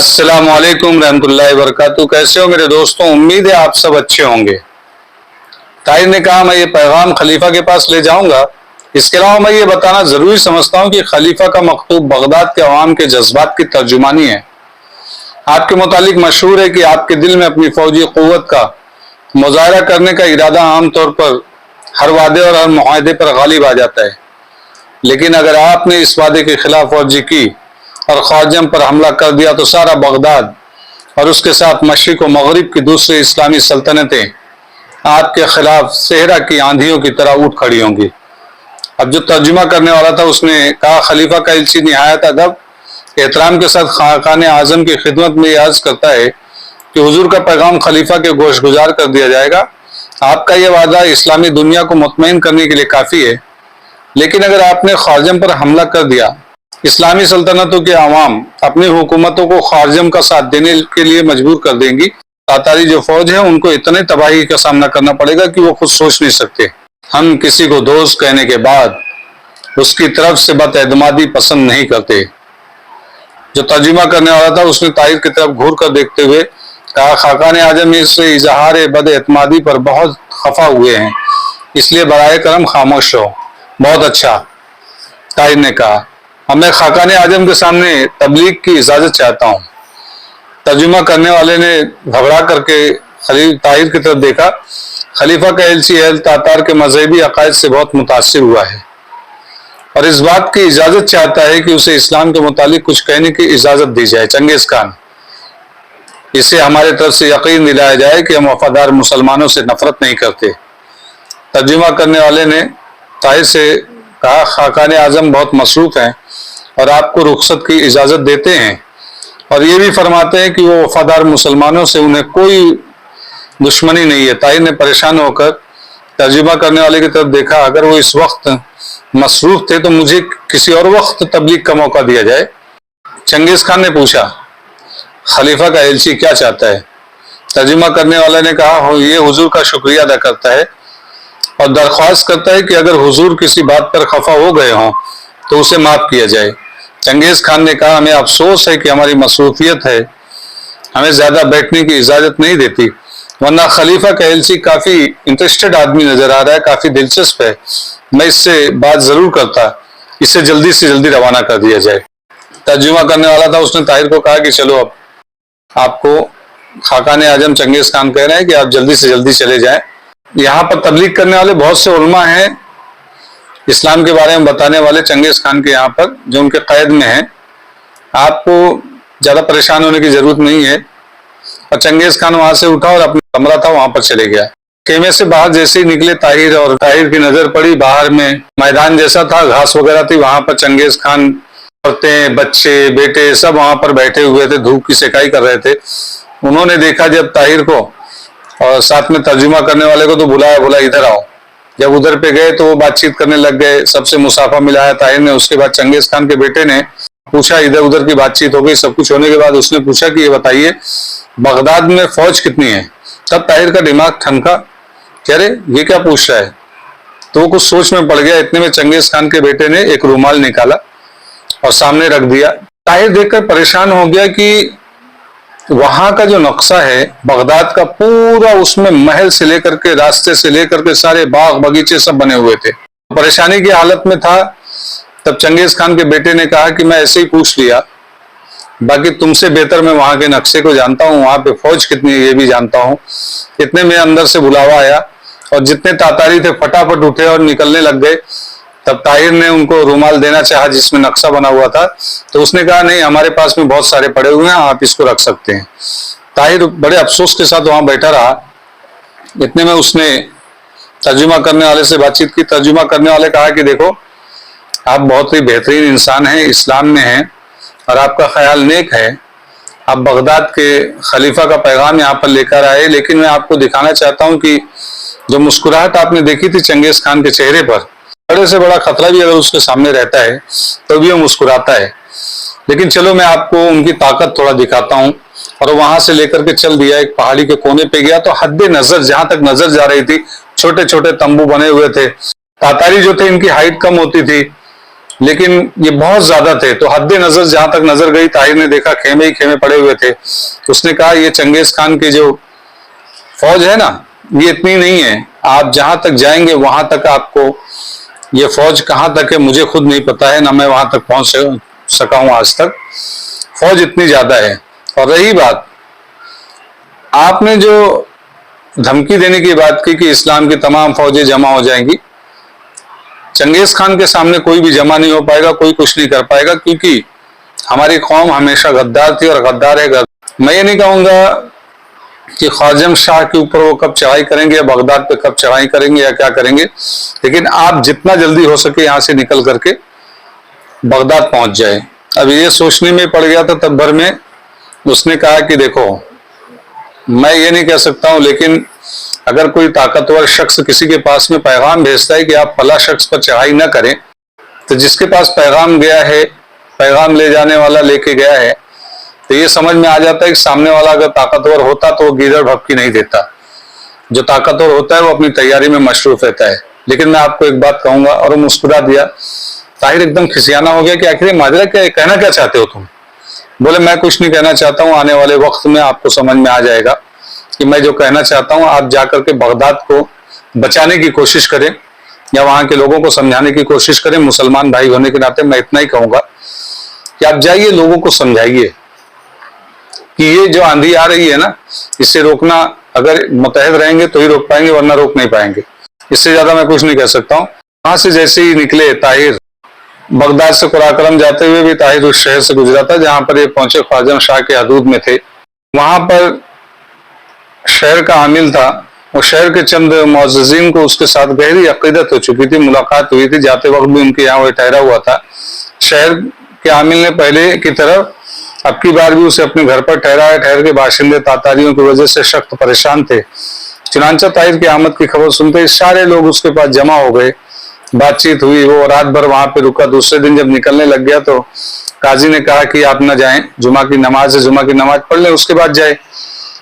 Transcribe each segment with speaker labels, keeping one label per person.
Speaker 1: अस्सलामुअलैकुम रहमतुल्लाहि वबरकातुहू। कैसे हो मेरे दोस्तों? उम्मीद है आप सब अच्छे होंगे। ताहिर ने कहा मैं ये पैगाम खलीफा के पास ले जाऊंगा। इसके अलावा मैं ये बताना जरूरी समझता हूँ कि खलीफा का मकतूब बगदाद के अवाम के जज्बात की तर्जुमानी है। आपके मुतालिक मशहूर है कि आपके दिल में अपनी फौजी कुव्वत का मुजाहरा करने का इरादा आमतौर पर हर वादे और हर मुआहदे पर गालिब आ जाता है, लेकिन अगर आपने इस वादे के खिलाफ वर्जी की और ख्वारजम पर हमला कर दिया तो सारा बगदाद और उसके साथ मशरिक व मगरिब की दूसरी इस्लामी सल्तनतें आपके खिलाफ सेहरा की आंधियों की तरह उठ खड़ी होंगी। अब जो तर्जुमा करने वाला था उसने कहा, खलीफा का इल्ची निहायत अदब एहतराम के साथ खाकान आजम की खिदमत में अर्ज करता है कि हुजूर का पैगाम खलीफा के गोश गुजार कर दिया जाएगा। आपका यह वादा इस्लामी दुनिया को मुतमईन करने के लिए काफ़ी है, लेकिन अगर आपने ख्वारजम पर हमला कर दिया, इस्लामी सल्तनतों के अवाम अपनी हुकूमतों को ख्वारजम का साथ देने के लिए मजबूर कर देंगी। तातारी जो फौज है उनको इतने तबाही का सामना करना पड़ेगा कि वो खुद सोच नहीं सकते। हम किसी को दोस्त कहने के बाद उसकी तरफ से बदएतमादी पसंद नहीं करते। जो तर्जुमा करने वाला था उसने ताहिर की तरफ घूर कर देखते हुए कहा, खाकान आजम इससे इजहार बदएतमादी पर बहुत खफा हुए हैं, इसलिए बराए करम खामोश हो। बहुत अच्छा, ताहिर ने कहा, अब मैं खाकान आजम के सामने तबलीग की इजाजत चाहता हूँ। तर्जुमा करने वाले ने घबरा करके ताहिर की तरफ देखा। खलीफा का एलची अहल तातार के मजहबी अकायद से बहुत मुतासिर हुआ है और इस बात की इजाजत चाहता है कि उसे इस्लाम के मुतालिक कुछ कहने की इजाजत दी जाए। चंगेज खान, इसे हमारे तरफ से यकीन दिलाया जाए कि हम वफादार मुसलमानों से नफरत नहीं करते। तर्जुमा करने वाले ने ताहिर से कहा, खाकान आजम बहुत मसरूफ हैं और आपको रुखसत की इजाजत देते हैं और ये भी फरमाते हैं कि वो वफादार मुसलमानों से उन्हें कोई दुश्मनी नहीं है। ताहिर ने परेशान होकर तर्जुमा करने वाले की तरफ देखा। अगर वो इस वक्त मसरूफ थे तो मुझे किसी और वक्त तबलीग का मौका दिया जाए। चंगेज खान ने पूछा, खलीफा का एलची क्या चाहता है? तर्जुमा करने वाले ने कहा, ये हुजूर का शुक्रिया अदा करता है और दरख्वास्त करता है कि अगर हुजूर किसी बात पर खफा हो गए हों तो उसे माफ किया जाए। चंगेज खान ने कहा, हमें अफसोस है कि हमारी मसरूफियत है, हमें ज्यादा बैठने की इजाजत नहीं देती, वरना खलीफा का एलची काफी इंटरेस्टेड आदमी नजर आ रहा है, काफी दिलचस्प है, मैं इससे बात जरूर करता, इसे जल्दी से जल्दी रवाना कर दिया जाए। तर्जुमा करने वाला था उसने ताहिर को कहा कि चलो, अब आपको खाकान आजम चंगेज खान कह रहे हैं कि आप जल्दी से जल्दी चले जाएं। यहाँ पर तबलीग करने वाले बहुत से उलमा हैं, इस्लाम के बारे में बताने वाले चंगेज खान के यहाँ पर जो उनके कैद में हैं। आपको ज्यादा परेशान होने की जरूरत नहीं है। और चंगेज खान वहां से उठा और अपना कमरा था वहां पर चले गया। खेमे से बाहर जैसे ही निकले ताहिर और ताहिर की नजर पड़ी, बाहर में मैदान जैसा था, घास वगैरह थी, वहां पर चंगेज खान, औरतें, बच्चे, बेटे सब वहां पर बैठे हुए थे, धूप की सेकाई कर रहे थे। उन्होंने देखा जब ताहिर को और साथ में तर्जुमा करने वाले को तो बुलाया, बोला इधर आओ। जब उधर पे गए तो वो बातचीत करने लग गए, सबसे मुसाफा मिलाया ताहिर ने। उसके बाद चंगेज खान के बेटे ने पूछा, इधर उधर की बातचीत हो गई, सब कुछ होने के बाद उसने पूछा कि ये बताइए बगदाद में फौज कितनी है? तब ताहिर का दिमाग ठनका, कह रहे ये क्या पूछ रहा है? तो वो कुछ सोच में पड़ गया। इतने में चंगेज खान के बेटे ने एक रुमाल निकाला और सामने रख दिया। ताहिर देखकर परेशान हो गया कि वहां का जो नक्शा है बगदाद का पूरा, उसमें महल से लेकर के, रास्ते से लेकर के सारे बाग बगीचे सब बने हुए थे। परेशानी की हालत में था। तब चंगेज खान के बेटे ने कहा कि मैं ऐसे ही पूछ लिया, बाकी तुमसे बेहतर मैं वहां के नक्शे को जानता हूँ, वहां पे फौज कितनी है ये भी जानता हूँ। इतने में अंदर से बुलावा आया और जितने तातारी थे फटाफट उठे और निकलने लग गए। तब ताहिर ने उनको रुमाल देना चाहा जिसमें नक्शा बना हुआ था, तो उसने कहा नहीं, हमारे पास में बहुत सारे पड़े हुए हैं, आप इसको रख सकते हैं। ताहिर बड़े अफसोस के साथ वहां बैठा रहा। इतने में उसने तर्जुमा करने वाले से बातचीत की। तर्जुमा करने वाले कहा कि देखो, आप बहुत ही बेहतरीन इंसान हैं, इस्लाम में हैं और आपका ख्याल नेक है। आप बगदाद के खलीफा का पैगाम यहाँ पर लेकर आए, लेकिन मैं आपको दिखाना चाहता हूँ कि जो मुस्कुराहट आपने देखी थी चंगेज खान के चेहरे पर, बड़े से बड़ा खतरा भी अगर उसके सामने रहता है तो भी वो मुस्कुराता है। लेकिन चलो मैं आपको उनकी ताकत थोड़ा दिखाता हूँ। और वहां से लेकर के चल दिया, एक पहाड़ी के कोने पे गया तो हद नजर, जहां तक नजर जा रही थी, छोटे छोटे तंबू बने हुए थे। तातारी जो थे इनकी हाइट कम होती थी, लेकिन ये बहुत ज्यादा थे। तो हद्दे नजर जहां तक नजर गई, ताहिर ने देखा खेमे ही खेमे पड़े हुए थे। तो उसने कहा ये चंगेज खान की जो फौज है ना, ये इतनी नहीं है, आप जहां तक जाएंगे वहां तक आपको, ये फौज कहां तक है मुझे खुद नहीं पता है, ना मैं वहां तक पहुंच सका हूं आज तक, फौज इतनी ज्यादा है। और रही बात आपने जो धमकी देने की बात की कि इस्लाम की तमाम फौजें जमा हो जाएंगी, चंगेज खान के सामने कोई भी जमा नहीं हो पाएगा, कोई कुछ नहीं कर पाएगा, क्योंकि हमारी कौम हमेशा गद्दार थी और गद्दार है। मैं ये नहीं कहूंगा कि ख्वाजम शाह के ऊपर वो कब चढ़ाई करेंगे या बगदाद पे कब चढ़ाई करेंगे या क्या करेंगे, लेकिन आप जितना जल्दी हो सके यहां से निकल करके बगदाद पहुंच जाए। अब ये सोचने में पड़ गया था तब भर में। उसने कहा कि देखो मैं ये नहीं कह सकता हूं, लेकिन अगर कोई ताकतवर शख्स किसी के पास में पैगाम भेजता है कि आप फला शख्स पर चढ़ाई ना करें, तो जिसके पास पैगाम गया है, पैगाम ले जाने वाला लेके गया है, तो ये समझ में आ जाता है कि सामने वाला अगर ताकतवर होता तो वो गीदड़ भभकी नहीं देता। जो ताकतवर होता है वो अपनी तैयारी में मशरूफ रहता है। लेकिन मैं आपको एक बात कहूंगा, और वो मुस्कुरा दिया। ताहिर एकदम खिसियाना हो गया कि आखिर माजरा क्या, कहना क्या चाहते हो तुम? बोले मैं कुछ नहीं कहना चाहता हूँ, आने वाले वक्त में आपको समझ में आ जाएगा कि मैं जो कहना चाहता हूँ। आप जाकर के बगदाद को बचाने की कोशिश करें या वहां के लोगों को समझाने की कोशिश करें। मुसलमान भाई होने के नाते मैं इतना ही कहूंगा कि आप जाइए, लोगों को समझाइए कि ये जो आंधी आ रही है ना, इससे रोकना, अगर मुतहद रहेंगे तो ही रोक पाएंगे, वरना रोक नहीं पाएंगे। इससे ज्यादा मैं कुछ नहीं कह सकता हूँ। वहां से जैसे ही निकले ताहिर, बगदाद से कुराकरम जाते हुए भी ताहिर उस शहर से गुजरा था जहां पर ये पहुंचे ख्वाजम शाह के हदूद में थे। वहां पर शहर का आमिल था, और शहर के चंद मुअज्जिज़ीन को उसके साथ गहरी अकीदत हो चुकी थी, मुलाकात हुई थी, जाते वक्त भी उनके यहाँ वो ठहरा हुआ था। शहर के आमिल ने पहले की तरह अब की बार भी उसे अपने घर पर ठहराया। ठहर के बाशिंदे तातारियों की वजह से सख्त परेशान थे। चुनांचा ताहिर की आमद की खबर सुनते सारे लोग उसके पास जमा हो गए। बातचीत हुई, वो रात भर वहां पे रुका। दूसरे दिन जब निकलने लग गया तो काजी ने कहा कि आप ना जाएं, जुमा की नमाज है, जुमा की नमाज पढ़ लें, उसके बाद जाए।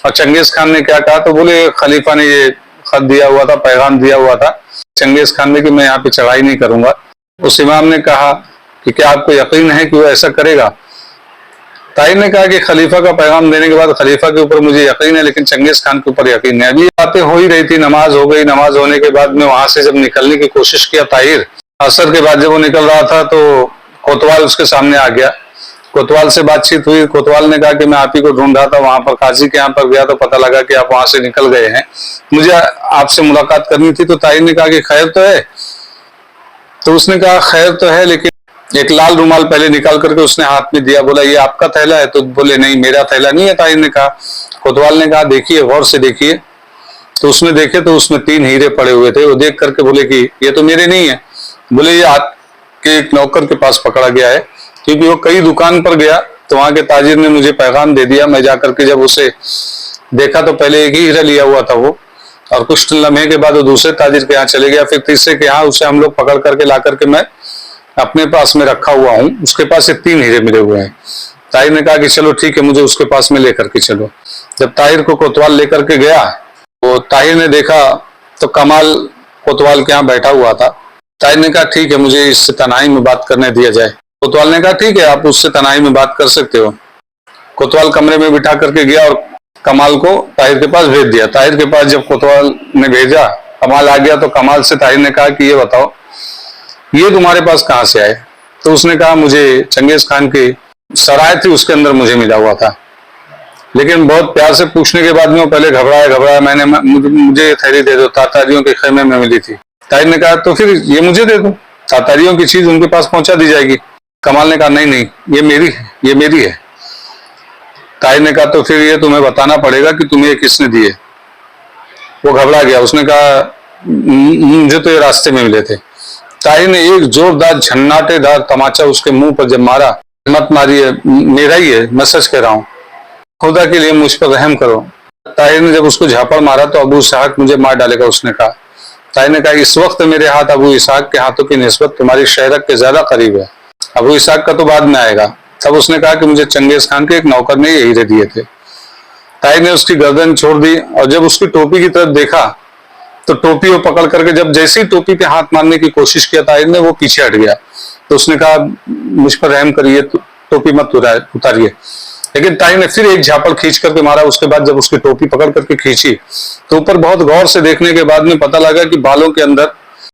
Speaker 1: और चंगेज खान ने क्या कहा, तो बोले खलीफा ने ये खत दिया हुआ था, पैगाम दिया हुआ था चंगेज खान ने कि मैं यहाँ पे चढ़ाई नहीं करूंगा। उस इमाम ने कहा कि क्या आपको यकीन है कि वो ऐसा करेगा? ताहिर ने कहा कि खलीफा का पैगाम देने के बाद खलीफा के ऊपर मुझे यकीन है, लेकिन चंगेज खान के ऊपर यकीन नहीं। अभी बातें हो ही रही थी, नमाज हो गई। नमाज होने के बाद में वहां से जब निकलने की कोशिश किया ताहिर, असर के बाद जब वो निकल रहा था तो कोतवाल उसके सामने आ गया। कोतवाल से बातचीत हुई। कोतवाल ने कहा कि मैं आप ही को ढूंढ रहा था, वहां पर काजी के यहाँ पर गया तो पता लगा कि आप वहां से निकल गए हैं, मुझे आपसे मुलाकात करनी थी। तो ताहिर ने कहा कि खैर तो है? तो उसने कहा खैर तो है, लेकिन एक लाल रुमाल पहले निकाल करके उसने हाथ में दिया। बोला ये आपका थैला है? तो बोले नहीं, मेरा थैला नहीं है। ताहिर ने कहा। कोतवाल ने कहा देखिए, गौर से देखिए। तो उसने देखे तो उसमें 3 हीरे पड़े हुए थे। वो देख करके बोले कि ये तो मेरे नहीं है। बोले ये आपके एक नौकर के पास पकड़ा गया है, क्योंकि वो कई दुकान पर गया तो वहां के ताजिर ने मुझे पैगाम दे दिया। मैं जाकर के जब उसे देखा तो पहले एक ही हीरा लिया हुआ था वो, और कुछ लम्हे के बाद वो दूसरे ताजिर के यहाँ चले गया, फिर तीसरे के यहाँ उसे हम लोग पकड़ करके ला करके मैं अपने पास में रखा हुआ हूँ। उसके पास से 3 हीरे मिले हुए हैं। ताहिर ने कहा कि चलो ठीक है, मुझे उसके पास में लेकर के चलो। जब ताहिर को कोतवाल लेकर के गया तो ताहिर ने देखा तो कमाल कोतवाल के यहाँ बैठा हुआ था। ताहिर ने कहा ठीक है, मुझे इससे तनाई में बात करने दिया जाए। कोतवाल ने कहा ठीक है, आप उससे तनाई में बात कर सकते हो। कोतवाल कमरे में बिठा करके गया और कमाल को ताहिर के पास भेज दिया। ताहिर के पास जब कोतवाल ने भेजा, कमाल आ गया तो कमाल से ताहिर ने कहा कि ये बताओ ये तुम्हारे पास कहाँ से आए? तो उसने कहा मुझे चंगेज खान की सराय थी, उसके अंदर मुझे मिला हुआ था। लेकिन बहुत प्यार से पूछने के बाद में वो पहले घबराया, मैंने मुझे थैली दे दो, तातारियों के खेमे में मिली थी। ताहिर ने कहा तो फिर ये मुझे दे दो, तातारियों की चीज उनके पास पहुंचा दी जाएगी। कमाल ने कहा नहीं, ये मेरी है। ताहिर ने कहा तो फिर ये तुम्हें बताना पड़ेगा कि तुम्हें किसने दिए। वो घबरा गया, उसने कहा मुझे तो ये रास्ते में मिले थे। ताहिर ने एक जोरदार झन्नाटेदार तमाचा उसके मुंह पर जब मारा, मत मारिए, मेरा ही है, मैं सच कह रहा हूँ, खुदा के लिए मुझ पर रहम करो। ताहिर ने जब उसको झापड़ मारा तो अबू इसहाक मुझे मार डालेगा, उसने कहा। ताहिर ने कहा इस वक्त मेरे हाथ अबू इसहाक के हाथों की निस्बत तुम्हारी शहरक के ज्यादा करीब है, अबू इसहाक का तो बाद में आएगा। तब उसने कहा कि मुझे चंगेज खान के एक नौकर ने ये हीरे दिए थे। ताहिर ने उसकी गर्दन छोड़ दी और जब उसकी टोपी की तरफ देखा तो टोपी वो पकड़ करके जब जैसे ही टोपी पे हाथ मारने की कोशिश किया ताहिर ने, वो पीछे हट गया। तो उसने कहा मुझ पर रहम करिए, टोपी मत उतारिए। लेकिन ताई ने फिर एक झापड़ खींच करके मारा। उसके बाद जब उसकी टोपी पकड़ करके खींची तो ऊपर बहुत गौर से देखने के बाद में पता लगा कि बालों के अंदर